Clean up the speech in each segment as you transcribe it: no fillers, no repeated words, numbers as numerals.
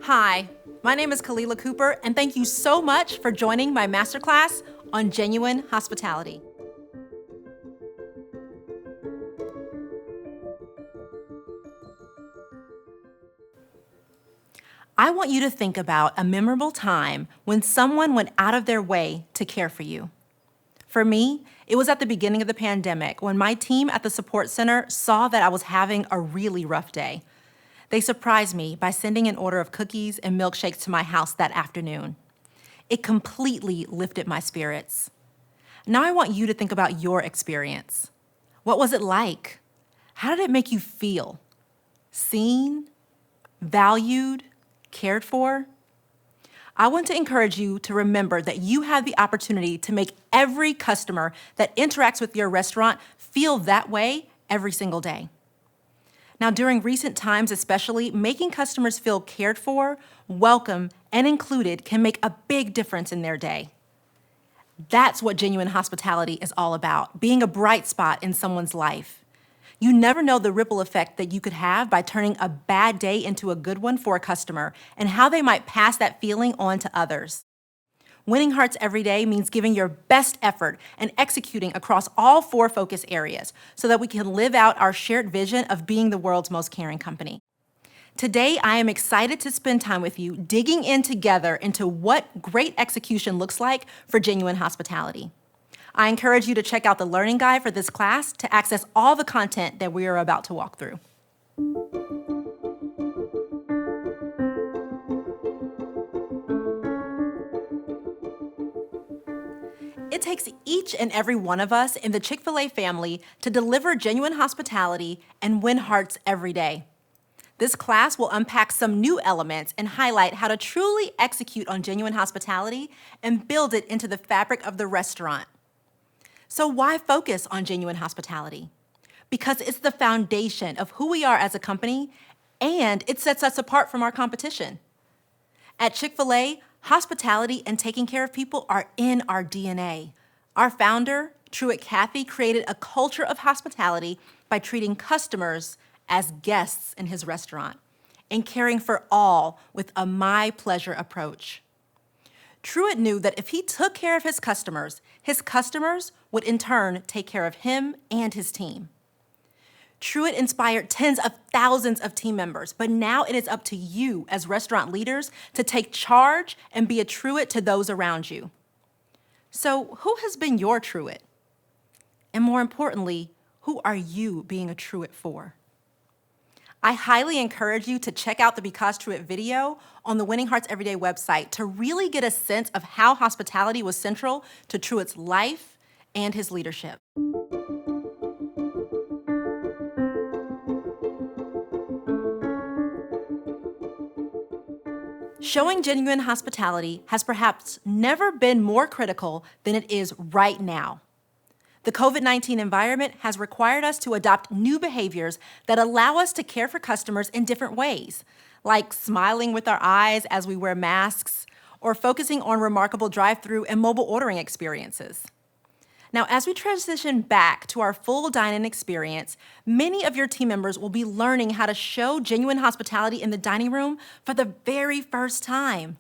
Hi, my name is Khalilah Cooper, and thank you so much for joining my masterclass on genuine hospitality. I want you to think about a memorable time when someone went out of their way to care for you. For me, it was at the beginning of the pandemic when my team at the support center saw that I was having a really rough day. They surprised me by sending an order of cookies and milkshakes to my house that afternoon. It completely lifted my spirits. Now I want you to think about your experience. What was it like? How did it make you feel? Seen? Valued? Cared for? I want to encourage you to remember that you have the opportunity to make every customer that interacts with your restaurant feel that way every single day. Now, during recent times especially, making customers feel cared for, welcome, and included can make a big difference in their day. That's what genuine hospitality is all about, being a bright spot in someone's life. You never know the ripple effect that you could have by turning a bad day into a good one for a customer and how they might pass that feeling on to others. Winning hearts every day means giving your best effort and executing across all 4 focus areas so that we can live out our shared vision of being the world's most caring company. Today, I am excited to spend time with you digging in together into what great execution looks like for genuine hospitality. I encourage you to check out the learning guide for this class to access all the content that we are about to walk through. It takes each and every one of us in the Chick-fil-A family to deliver genuine hospitality and win hearts every day. This class will unpack some new elements and highlight how to truly execute on genuine hospitality and build it into the fabric of the restaurant. So why focus on genuine hospitality? Because it's the foundation of who we are as a company, and it sets us apart from our competition. At Chick-fil-A, hospitality and taking care of people are in our DNA. Our founder, Truett Cathy, created a culture of hospitality by treating customers as guests in his restaurant and caring for all with a my pleasure approach. Truett knew that if he took care of his customers would in turn take care of him and his team. Truett inspired tens of thousands of team members, but now it is up to you as restaurant leaders to take charge and be a Truett to those around you. So who has been your Truett? And more importantly, who are you being a Truett for? I highly encourage you to check out the Because Truett video on the Winning Hearts Everyday website to really get a sense of how hospitality was central to Truett's life and his leadership. Showing genuine hospitality has perhaps never been more critical than it is right now. The COVID-19 environment has required us to adopt new behaviors that allow us to care for customers in different ways, like smiling with our eyes as we wear masks, or focusing on remarkable drive-through and mobile ordering experiences. Now, as we transition back to our full dine-in experience, many of your team members will be learning how to show genuine hospitality in the dining room for the very first time.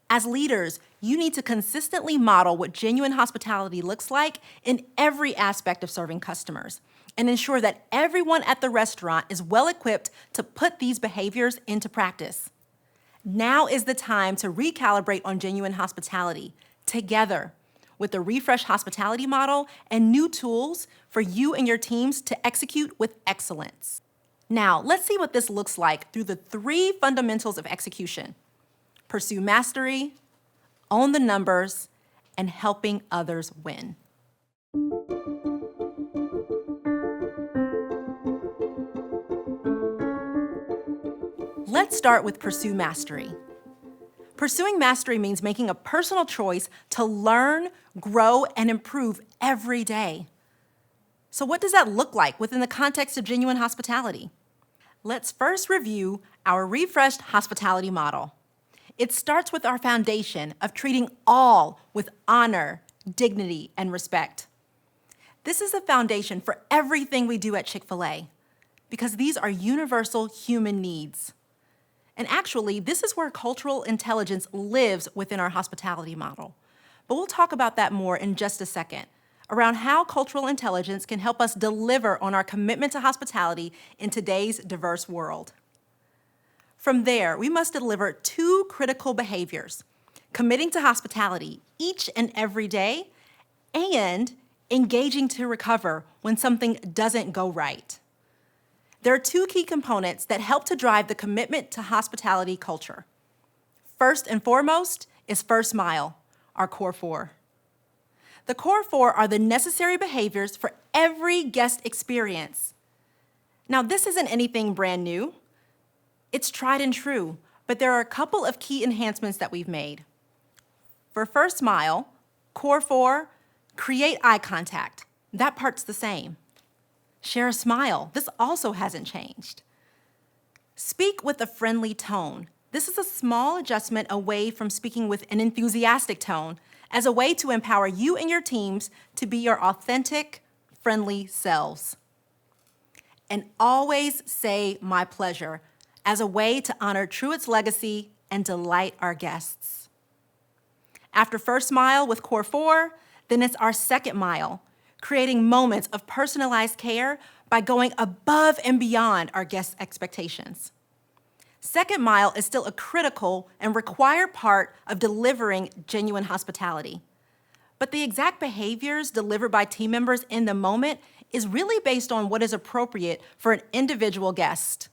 As leaders, you need to consistently model what genuine hospitality looks like in every aspect of serving customers and ensure that everyone at the restaurant is well equipped to put these behaviors into practice. Now is the time to recalibrate on genuine hospitality together with the refreshed hospitality model and new tools for you and your teams to execute with excellence. Now, let's see what this looks like through the 3 fundamentals of execution: pursue mastery, own the numbers, and helping others win. Let's start with pursue mastery. Pursuing mastery means making a personal choice to learn, grow, and improve every day. So what does that look like within the context of genuine hospitality? Let's first review our refreshed hospitality model. It starts with our foundation of treating all with honor, dignity, and respect. This is the foundation for everything we do at Chick-fil-A because these are universal human needs. And actually, this is where cultural intelligence lives within our hospitality model. But we'll talk about that more in just a second, around how cultural intelligence can help us deliver on our commitment to hospitality in today's diverse world. From there, we must deliver two critical behaviors: committing to hospitality each and every day, and engaging to recover when something doesn't go right. There are two key components that help to drive the commitment to hospitality culture. First and foremost is first mile, our core four. The core four are the necessary behaviors for every guest experience. Now, this isn't anything brand new. It's tried and true, but there are a couple of key enhancements that we've made. For first mile, core four, create eye contact. That part's the same. Share a smile. This also hasn't changed. Speak with a friendly tone. This is a small adjustment away from speaking with an enthusiastic tone as a way to empower you and your teams to be your authentic, friendly selves. And always say "my pleasure" as a way to honor Truett's legacy and delight our guests. After first mile with core four, then it's our second mile, creating moments of personalized care by going above and beyond our guests' expectations. Second mile is still a critical and required part of delivering genuine hospitality. But the exact behaviors delivered by team members in the moment is really based on what is appropriate for an individual guest.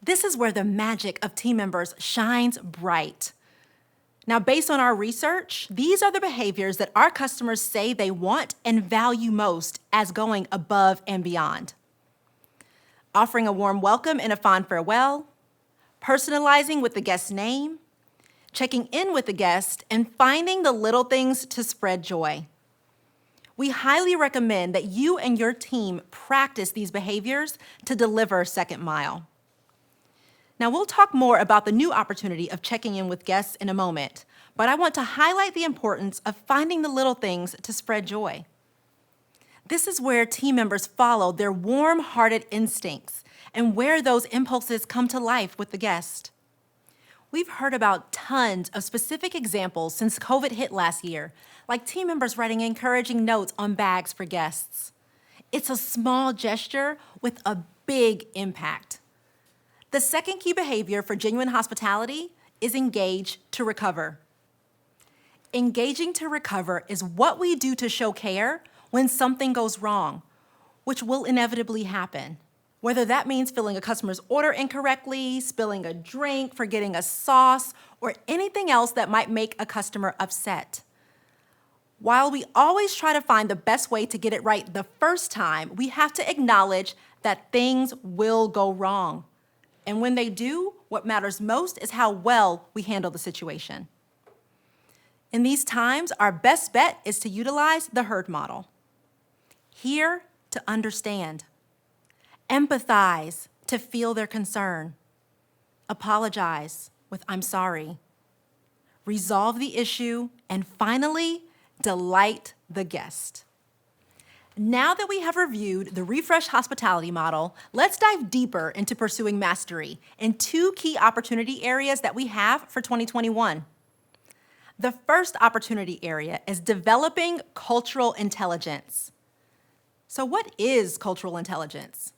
This is where the magic of team members shines bright. Now, based on our research, these are the behaviors that our customers say they want and value most as going above and beyond. Offering a warm welcome and a fond farewell, personalizing with the guest's name, checking in with the guest, and finding the little things to spread joy. We highly recommend that you and your team practice these behaviors to deliver second mile. Now, we'll talk more about the new opportunity of checking in with guests in a moment, but I want to highlight the importance of finding the little things to spread joy. This is where team members follow their warm-hearted instincts and where those impulses come to life with the guest. We've heard about tons of specific examples since COVID hit last year, like team members writing encouraging notes on bags for guests. It's a small gesture with a big impact. The second key behavior for genuine hospitality is engage to recover. Engaging to recover is what we do to show care when something goes wrong, which will inevitably happen. Whether that means filling a customer's order incorrectly, spilling a drink, forgetting a sauce, or anything else that might make a customer upset. While we always try to find the best way to get it right the first time, we have to acknowledge that things will go wrong. And when they do, what matters most is how well we handle the situation. In these times, our best bet is to utilize the HERD model. Hear to understand. Empathize to feel their concern. Apologize with "I'm sorry." Resolve the issue, and finally, delight the guest. Now that we have reviewed the refreshed hospitality model, let's dive deeper into pursuing mastery in two key opportunity areas that we have for 2021. The first opportunity area is developing cultural intelligence. So what is cultural intelligence?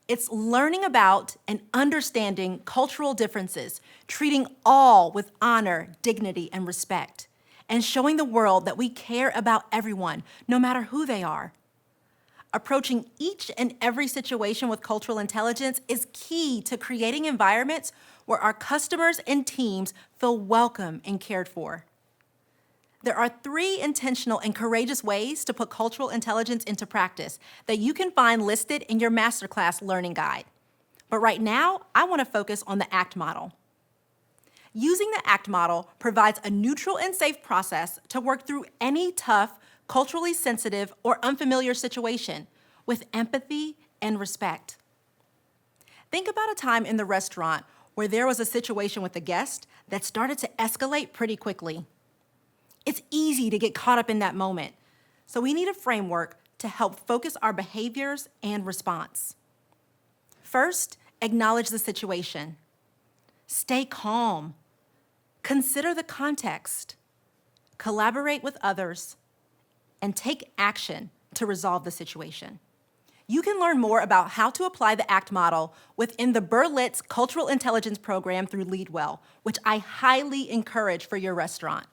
It's learning about and understanding cultural differences, treating all with honor, dignity, and respect, and showing the world that we care about everyone, no matter who they are. Approaching each and every situation with cultural intelligence is key to creating environments where our customers and teams feel welcome and cared for. There are 3 intentional and courageous ways to put cultural intelligence into practice that you can find listed in your masterclass learning guide. But right now, I want to focus on the ACT model. Using the ACT model provides a neutral and safe process to work through any tough, culturally sensitive, or unfamiliar situation with empathy and respect. Think about a time in the restaurant where there was a situation with a guest that started to escalate pretty quickly. It's easy to get caught up in that moment, so we need a framework to help focus our behaviors and response. First, acknowledge the situation. Stay calm. Consider the context. Collaborate with others, and take action to resolve the situation. You can learn more about how to apply the ACT model within the Berlitz Cultural Intelligence Program through LeadWell, which I highly encourage for your restaurant.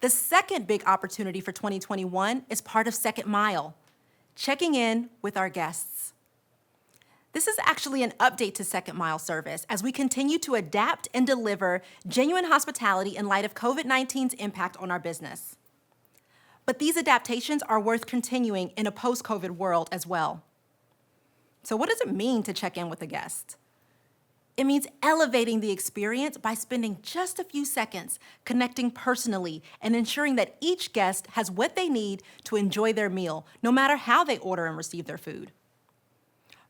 The second big opportunity for 2021 is part of Second Mile, checking in with our guests. This is actually an update to Second Mile service as we continue to adapt and deliver genuine hospitality in light of COVID-19's impact on our business. But these adaptations are worth continuing in a post-COVID world as well. So what does it mean to check in with a guest? It means elevating the experience by spending just a few seconds connecting personally and ensuring that each guest has what they need to enjoy their meal, no matter how they order and receive their food.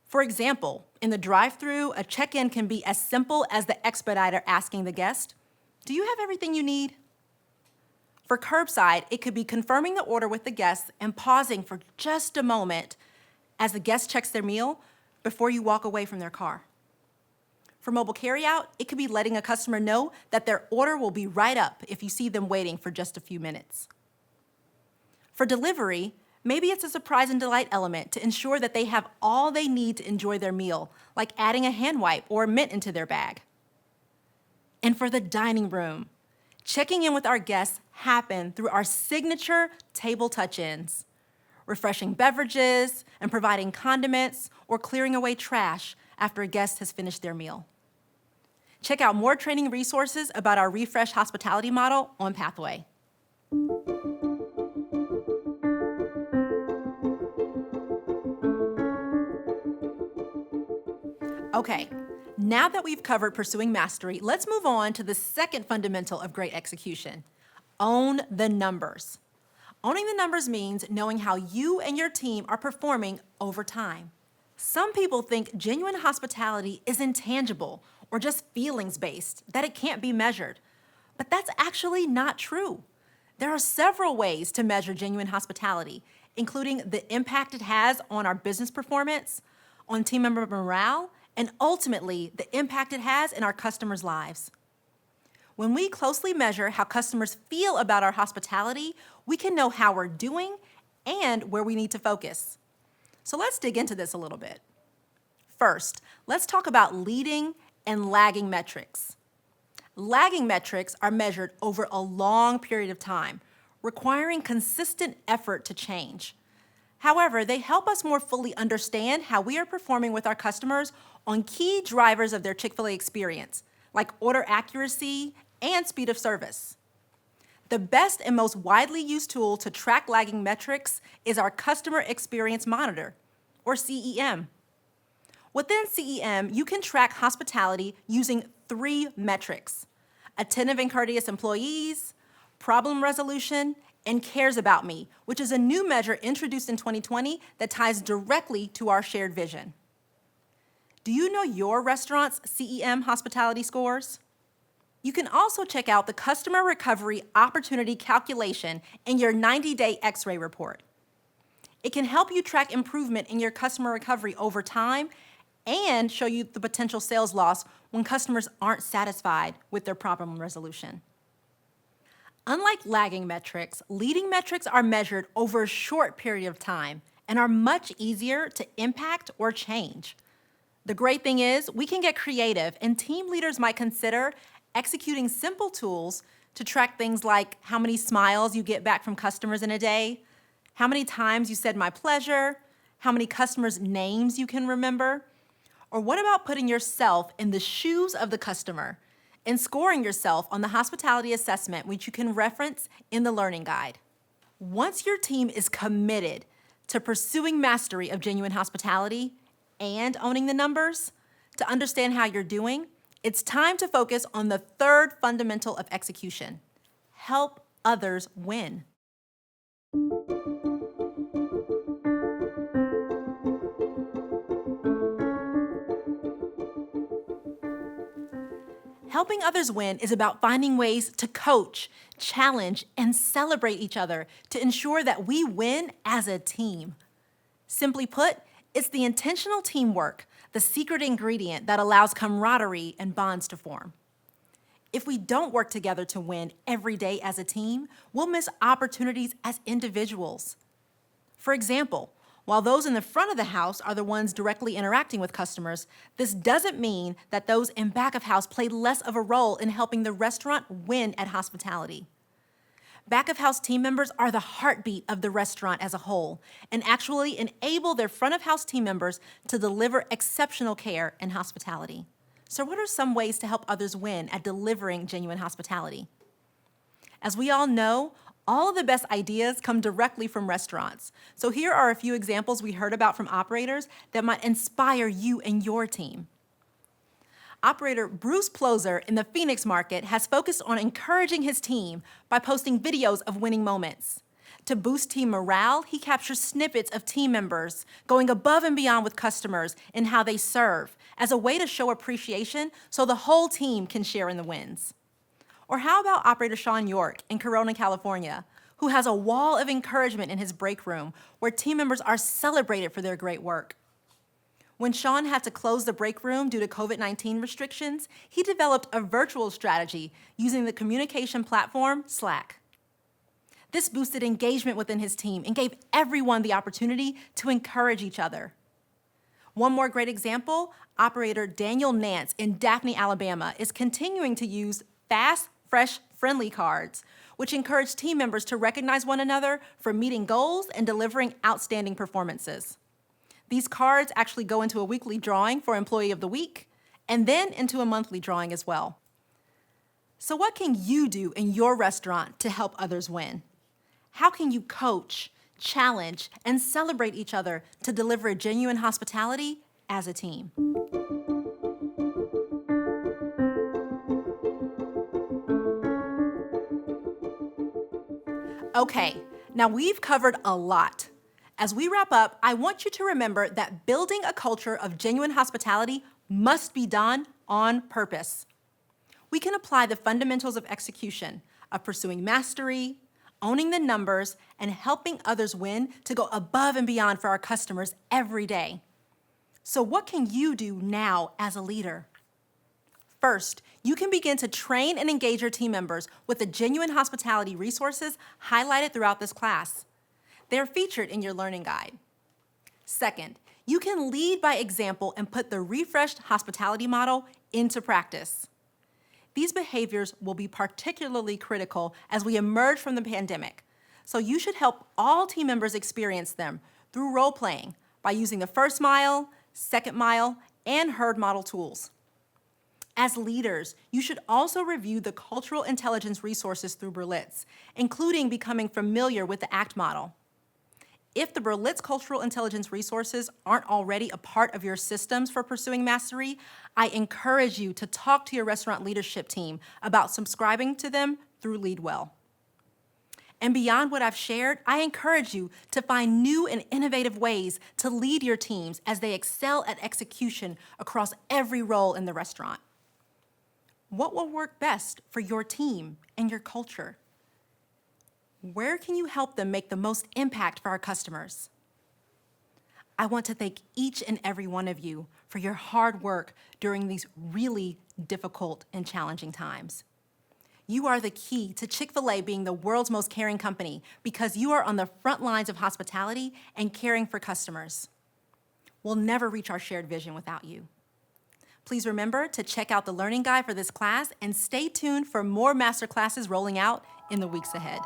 For example, in the drive-thru, a check-in can be as simple as the expediter asking the guest, "Do you have everything you need?" For curbside, it could be confirming the order with the guest and pausing for just a moment as the guest checks their meal before you walk away from their car. For mobile carryout, it could be letting a customer know that their order will be right up if you see them waiting for just a few minutes. For delivery, maybe it's a surprise and delight element to ensure that they have all they need to enjoy their meal, like adding a hand wipe or a mint into their bag. And for the dining room, checking in with our guests happen through our signature table touch-ins, refreshing beverages and providing condiments or clearing away trash after a guest has finished their meal. Check out more training resources about our Refresh hospitality model on Pathway. Okay, now that we've covered pursuing mastery, let's move on to the second fundamental of great execution: own the numbers. Owning the numbers means knowing how you and your team are performing over time. Some people think genuine hospitality is intangible or just feelings-based, that it can't be measured. But that's actually not true. There are several ways to measure genuine hospitality, including the impact it has on our business performance, on team member morale, and ultimately the impact it has in our customers' lives. When we closely measure how customers feel about our hospitality, we can know how we're doing and where we need to focus. So let's dig into this a little bit. First, let's talk about leading and lagging metrics. Lagging metrics are measured over a long period of time, requiring consistent effort to change. However, they help us more fully understand how we are performing with our customers on key drivers of their Chick-fil-A experience, like order accuracy and speed of service. The best and most widely used tool to track lagging metrics is our Customer Experience Monitor, or CEM. Within CEM, you can track hospitality using 3 metrics: attentive and courteous employees, problem resolution, and cares about me, which is a new measure introduced in 2020 that ties directly to our shared vision. Do you know your restaurant's CEM hospitality scores? You can also check out the Customer Recovery Opportunity Calculation in your 90-day X-ray report. It can help you track improvement in your customer recovery over time and show you the potential sales loss when customers aren't satisfied with their problem resolution. Unlike lagging metrics, leading metrics are measured over a short period of time and are much easier to impact or change. The great thing is we can get creative, and team leaders might consider executing simple tools to track things like how many smiles you get back from customers in a day, how many times you said "my pleasure," how many customers' names you can remember. Or what about putting yourself in the shoes of the customer and scoring yourself on the hospitality assessment, which you can reference in the learning guide? Once your team is committed to pursuing mastery of genuine hospitality and owning the numbers, to understand how you're doing, it's time to focus on the third fundamental of execution: help others win. Helping others win is about finding ways to coach, challenge, and celebrate each other to ensure that we win as a team. Simply put, it's the intentional teamwork, the secret ingredient that allows camaraderie and bonds to form. If we don't work together to win every day as a team, we'll miss opportunities as individuals. For example, while those in the front of the house are the ones directly interacting with customers, this doesn't mean that those in back of house play less of a role in helping the restaurant win at hospitality. Back of house team members are the heartbeat of the restaurant as a whole and actually enable their front of house team members to deliver exceptional care and hospitality. So what are some ways to help others win at delivering genuine hospitality? As we all know, all of the best ideas come directly from restaurants. So here are a few examples we heard about from operators that might inspire you and your team. Operator Bruce Ploser in the Phoenix market has focused on encouraging his team by posting videos of winning moments. To boost team morale, he captures snippets of team members going above and beyond with customers in how they serve as a way to show appreciation so the whole team can share in the wins. Or how about Operator Sean York in Corona, California, who has a wall of encouragement in his break room where team members are celebrated for their great work. When Sean had to close the break room due to COVID-19 restrictions, he developed a virtual strategy using the communication platform Slack. This boosted engagement within his team and gave everyone the opportunity to encourage each other. One more great example, Operator Daniel Nance in Daphne, Alabama, is continuing to use fast, fresh, friendly cards, which encourage team members to recognize one another for meeting goals and delivering outstanding performances. These cards actually go into a weekly drawing for Employee of the Week and then into a monthly drawing as well. So what can you do in your restaurant to help others win? How can you coach, challenge, and celebrate each other to deliver genuine hospitality as a team? Okay, now we've covered a lot. As we wrap up, I want you to remember that building a culture of genuine hospitality must be done on purpose. We can apply the fundamentals of execution, of pursuing mastery, owning the numbers, and helping others win to go above and beyond for our customers every day. So what can you do now as a leader? First, you can begin to train and engage your team members with the genuine hospitality resources highlighted throughout this class. They're featured in your learning guide. Second, you can lead by example and put the refreshed hospitality model into practice. These behaviors will be particularly critical as we emerge from the pandemic, so you should help all team members experience them through role-playing by using the first mile, second mile, and herd model tools. As leaders, you should also review the cultural intelligence resources through Berlitz, including becoming familiar with the ACT model. If the Berlitz cultural intelligence resources aren't already a part of your systems for pursuing mastery, I encourage you to talk to your restaurant leadership team about subscribing to them through LeadWell. And beyond what I've shared, I encourage you to find new and innovative ways to lead your teams as they excel at execution across every role in the restaurant. What will work best for your team and your culture? Where can you help them make the most impact for our customers? I want to thank each and every one of you for your hard work during these really difficult and challenging times. You are the key to Chick-fil-A being the world's most caring company because you are on the front lines of hospitality and caring for customers. We'll never reach our shared vision without you. Please remember to check out the learning guide for this class and stay tuned for more master classes rolling out in the weeks ahead.